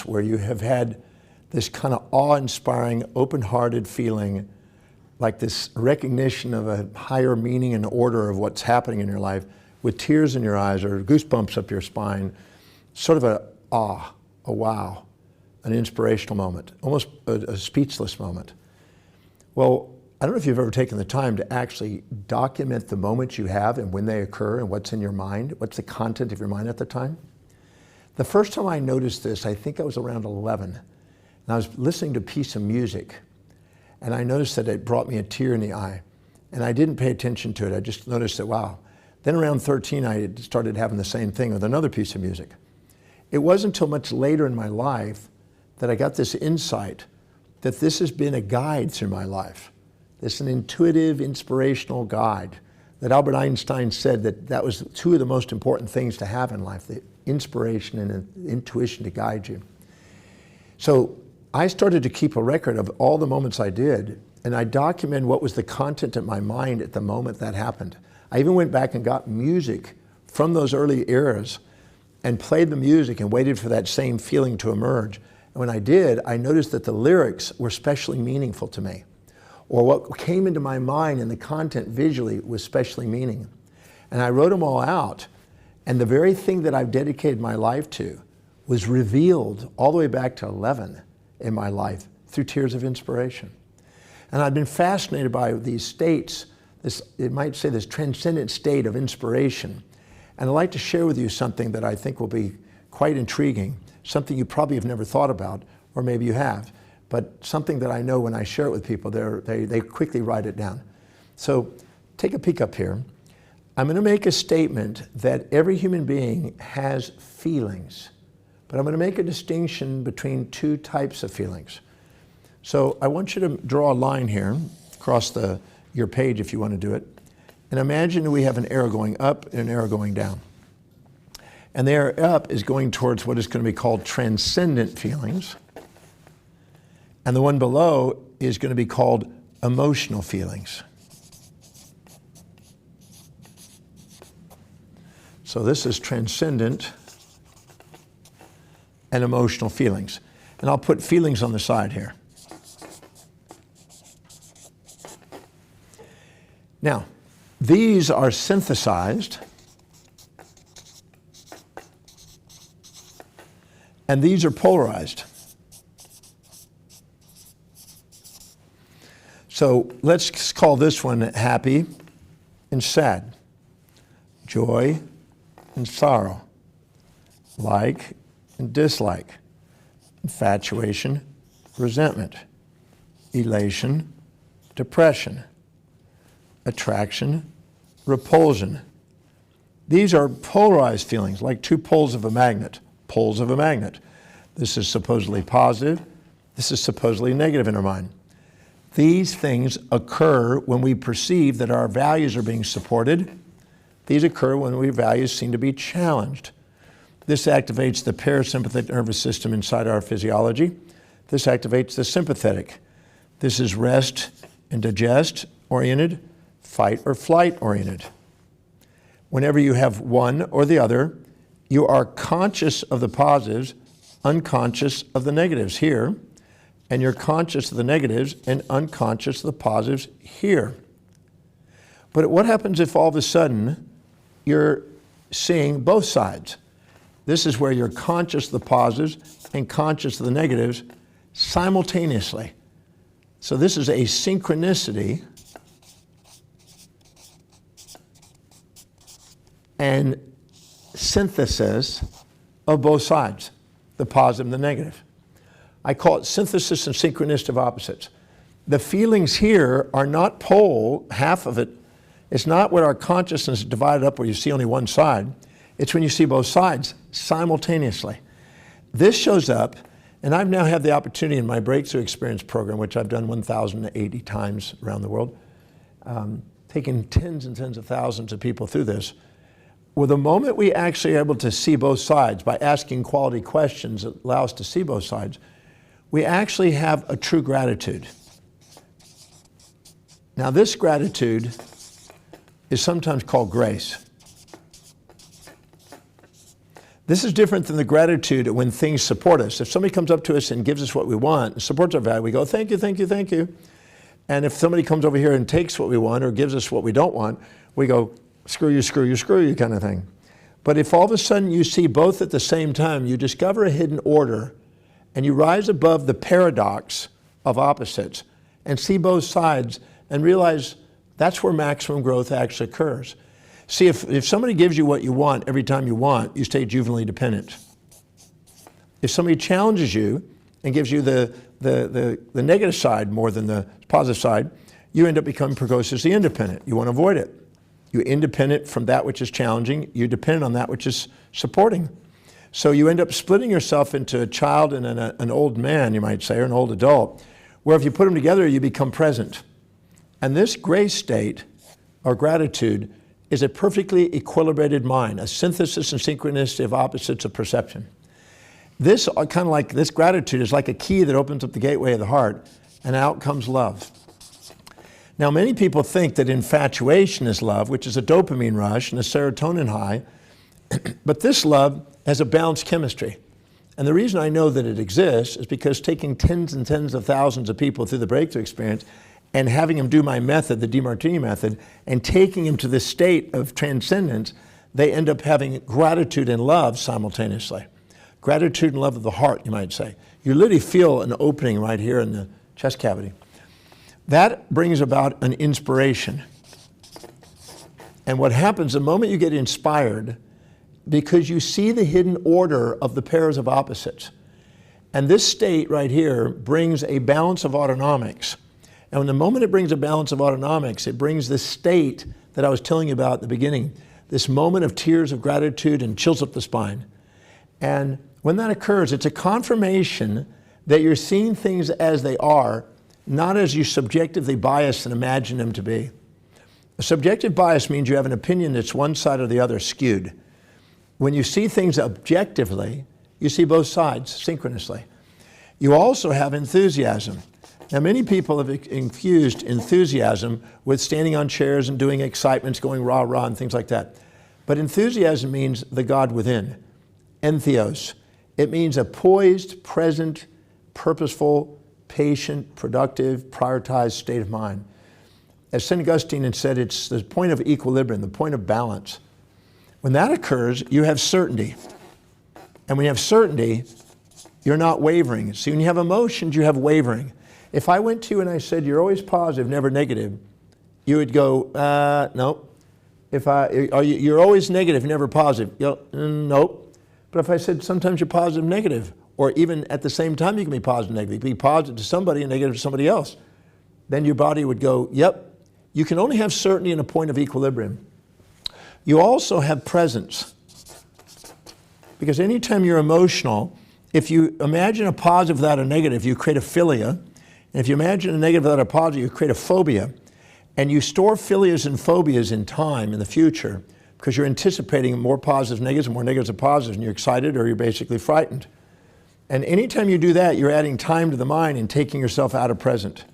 where you have had this kind of awe-inspiring, open-hearted feeling, like this recognition of a higher meaning and order of what's happening in your life, with tears in your eyes or goosebumps up your spine, sort of a awe, a wow, an inspirational moment, almost a speechless moment. Well, I don't know if you've ever taken the time to actually document the moments you have and when they occur and what's in your mind, what's the content of your mind at the time. The first time I noticed this, I think I was around 11, and I was listening to a piece of music, and I noticed that it brought me a tear in the eye, and I didn't pay attention to it. I just noticed that, wow. Then around 13, I started having the same thing with another piece of music. It wasn't until much later in my life that I got this insight that this has been a guide through my life. This is an intuitive, inspirational guide that Albert Einstein said that was two of the most important things to have in life, the inspiration and the intuition to guide you. So I started to keep a record of all the moments I did, and I documented what was the content of my mind at the moment that happened. I even went back and got music from those early eras and played the music and waited for that same feeling to emerge. And when I did, I noticed that the lyrics were especially meaningful to me, or what came into my mind and the content visually was especially meaning. And I wrote them all out, and the very thing that I've dedicated my life to was revealed all the way back to 11 in my life through tears of inspiration. And I've been fascinated by these states, it might say this transcendent state of inspiration. And I'd like to share with you something that I think will be quite intriguing, something you probably have never thought about, or maybe you have, but something that I know when I share it with people, they quickly write it down. So take a peek up here. I'm going to make a statement that every human being has feelings, but I'm going to make a distinction between two types of feelings. So I want you to draw a line here across your page if you want to do it. And imagine we have an arrow going up and an arrow going down. And the arrow up is going towards what is going to be called transcendent feelings. And the one below is going to be called emotional feelings. So this is transcendent and emotional feelings. And I'll put feelings on the side here. Now, these are synthesized, and these are polarized. So let's call this one happy and sad, joy and sorrow, like and dislike, infatuation, resentment, elation, depression, attraction, repulsion. These are polarized feelings, like two poles of a magnet, poles of a magnet. This is supposedly positive, this is supposedly negative in our mind. These things occur when we perceive that our values are being supported. These occur when our values seem to be challenged. This activates the parasympathetic nervous system inside our physiology. This activates the sympathetic. This is rest and digest oriented, fight or flight oriented. Whenever you have one or the other, you are conscious of the positives, unconscious of the negatives here, and you're conscious of the negatives and unconscious of the positives here. But what happens if all of a sudden you're seeing both sides? This is where you're conscious of the positives and conscious of the negatives simultaneously. So this is a synchronicity and synthesis of both sides, the positive and the negative. I call it synthesis and synchronicity of opposites. The feelings here are not half of it. It's not when our consciousness is divided up where you see only one side. It's when you see both sides simultaneously. This shows up, and I've now had the opportunity in my Breakthrough Experience program, which I've done 1,080 times around the world, taking tens and tens of thousands of people through this. Well, the moment we actually are able to see both sides by asking quality questions that allow us to see both sides, we actually have a true gratitude. Now, this gratitude is sometimes called grace. This is different than the gratitude when things support us. If somebody comes up to us and gives us what we want, and supports our value, we go, thank you, thank you, thank you. And if somebody comes over here and takes what we want or gives us what we don't want, we go, screw you, screw you, screw you kind of thing. But if all of a sudden you see both at the same time, you discover a hidden order and you rise above the paradox of opposites and see both sides and realize that's where maximum growth actually occurs. See, if somebody gives you what you want every time you want, you stay juvenilely dependent. If somebody challenges you and gives you the negative side more than the positive side, you end up becoming precociously independent. You want to avoid it. You're independent from that which is challenging. You're dependent on that which is supporting. So you end up splitting yourself into a child and an old man, you might say, or an old adult, where if you put them together, you become present. And this grace state, or gratitude, is a perfectly equilibrated mind, a synthesis and synchronicity of opposites of perception. This kind of like this gratitude is like a key that opens up the gateway of the heart, and out comes love. Now, many people think that infatuation is love, which is a dopamine rush and a serotonin high, but this love has a balanced chemistry. And the reason I know that it exists is because taking tens and tens of thousands of people through the breakthrough experience and having them do my method, the DeMartini method, and taking them to this state of transcendence, they end up having gratitude and love simultaneously. Gratitude and love of the heart, you might say. You literally feel an opening right here in the chest cavity. That brings about an inspiration. And what happens the moment you get inspired, because you see the hidden order of the pairs of opposites. And this state right here brings a balance of autonomics. And when the moment it brings a balance of autonomics, it brings this state that I was telling you about at the beginning, this moment of tears of gratitude and chills up the spine. And when that occurs, it's a confirmation that you're seeing things as they are, not as you subjectively bias and imagine them to be. A subjective bias means you have an opinion that's one side or the other skewed. When you see things objectively, you see both sides synchronously. You also have enthusiasm. Now, many people have infused enthusiasm with standing on chairs and doing excitements, going rah, rah, and things like that. But enthusiasm means the God within, entheos. It means a poised, present, purposeful, patient, productive, prioritized state of mind. As St. Augustine had said, it's the point of equilibrium, the point of balance. When that occurs, you have certainty. And when you have certainty, you're not wavering. See, when you have emotions, you have wavering. If I went to you and I said, you're always positive, never negative, you would go, nope. You're always negative, never positive. You go, nope. But if I said, sometimes you're positive, negative, or even at the same time you can be positive, negative. You can be positive to somebody and negative to somebody else. Then your body would go, yep. You can only have certainty in a point of equilibrium. You also have presence. Because anytime you're emotional, if you imagine a positive without a negative, you create a philia. And if you imagine a negative without a positive, you create a phobia. And you store philias and phobias in time, in the future, because you're anticipating more positives, negatives, and more negatives and positives, and you're excited or you're basically frightened. And anytime you do that, you're adding time to the mind and taking yourself out of present.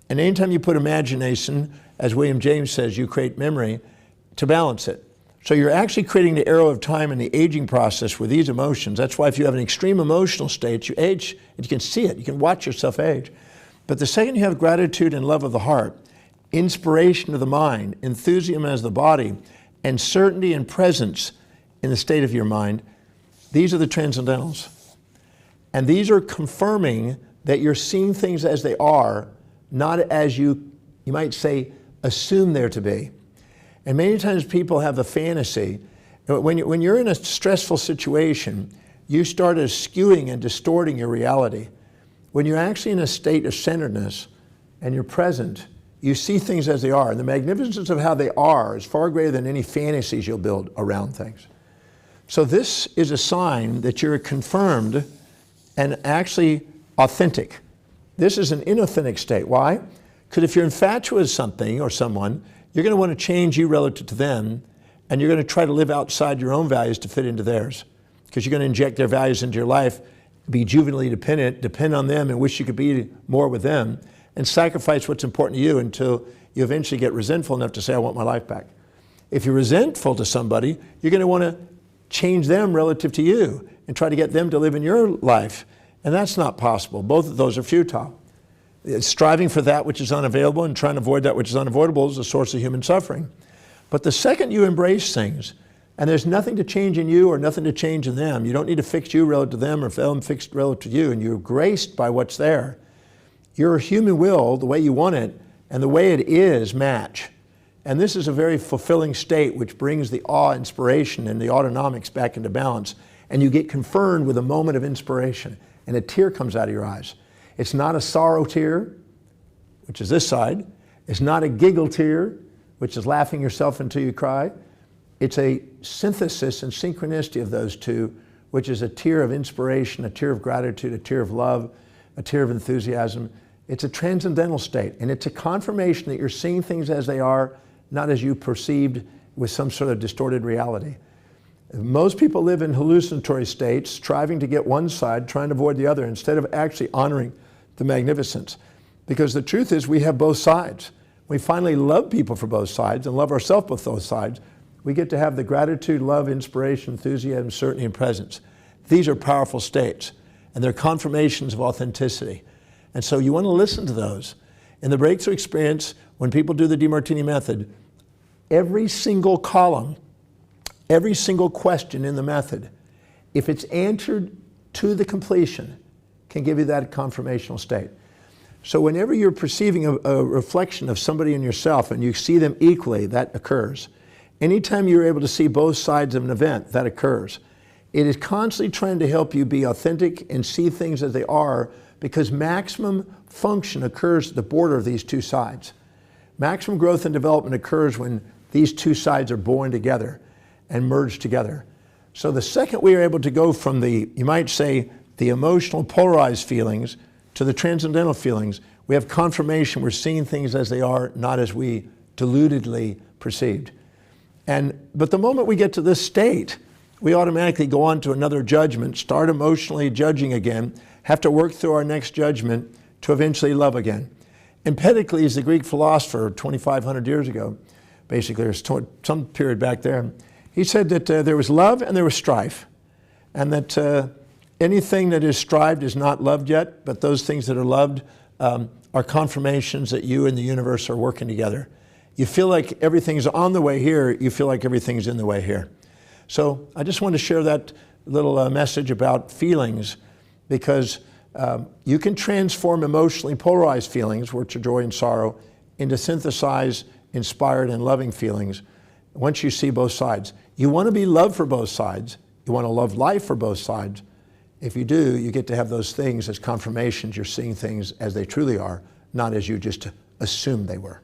And anytime you put imagination, as William James says, you create memory to balance it. So you're actually creating the arrow of time in the aging process with these emotions. That's why if you have an extreme emotional state, you age, and you can see it, you can watch yourself age. But the second you have gratitude and love of the heart, inspiration of the mind, enthusiasm as the body, and certainty and presence in the state of your mind, these are the transcendentals. And these are confirming that you're seeing things as they are, not as you might say, assume they're to be. And many times people have the fantasy, when you're in a stressful situation, you start skewing and distorting your reality. When you're actually in a state of centeredness and you're present, you see things as they are. And the magnificence of how they are is far greater than any fantasies you'll build around things. So this is a sign that you're confirmed and actually authentic. This is an inauthentic state. Why? Because if you're infatuated with something or someone, you're going to want to change you relative to them, and you're going to try to live outside your own values to fit into theirs. Because you're going to inject their values into your life, be juvenilely dependent, depend on them and wish you could be more with them, and sacrifice what's important to you until you eventually get resentful enough to say, I want my life back. If you're resentful to somebody, you're going to want to change them relative to you and try to get them to live in your life. And that's not possible. Both of those are futile. Striving for that which is unavailable and trying to avoid that which is unavoidable is a source of human suffering. But the second you embrace things, and there's nothing to change in you or nothing to change in them, you don't need to fix you relative to them or them fixed relative to you, and you're graced by what's there, your human will, the way you want it, and the way it is match. And this is a very fulfilling state which brings the awe, inspiration, and the autonomics back into balance. And you get confirmed with a moment of inspiration, and a tear comes out of your eyes. It's not a sorrow tear, which is this side. It's not a giggle tear, which is laughing yourself until you cry. It's a synthesis and synchronicity of those two, which is a tear of inspiration, a tear of gratitude, a tear of love, a tear of enthusiasm. It's a transcendental state, and it's a confirmation that you're seeing things as they are, not as you perceived with some sort of distorted reality. Most people live in hallucinatory states, striving to get one side, trying to avoid the other, instead of actually honoring the magnificence. Because the truth is, we have both sides. We finally love people for both sides and love ourselves for both sides. We get to have the gratitude, love, inspiration, enthusiasm, certainty, and presence. These are powerful states, and they're confirmations of authenticity. And so you want to listen to those. In the breakthrough experience, when people do the DeMartini method, every single column, every single question in the method, if it's answered to the completion, can give you that confirmational state. So whenever you're perceiving a reflection of somebody in yourself and you see them equally, that occurs. Anytime you're able to see both sides of an event, that occurs. It is constantly trying to help you be authentic and see things as they are, because maximum function occurs at the border of these two sides. Maximum growth and development occurs when these two sides are born together and merged together. So the second we are able to go from the, you might say, the emotional polarized feelings to the transcendental feelings, we have confirmation we're seeing things as they are, not as we deludedly perceived. But the moment we get to this state, we automatically go on to another judgment, start emotionally judging again, have to work through our next judgment to eventually love again. Empedocles, the Greek philosopher 2,500 years ago, basically, or some period back there, he said that there was love and there was strife, and that anything that is strived is not loved yet, but those things that are loved are confirmations that you and the universe are working together. You feel like everything's on the way here, you feel like everything's in the way here. So I just wanted to share that little message about feelings, because you can transform emotionally polarized feelings, which are joy and sorrow, into synthesized, inspired, and loving feelings once you see both sides. You want to be loved for both sides. You want to love life for both sides. If you do, you get to have those things as confirmations. You're seeing things as they truly are, not as you just assumed they were.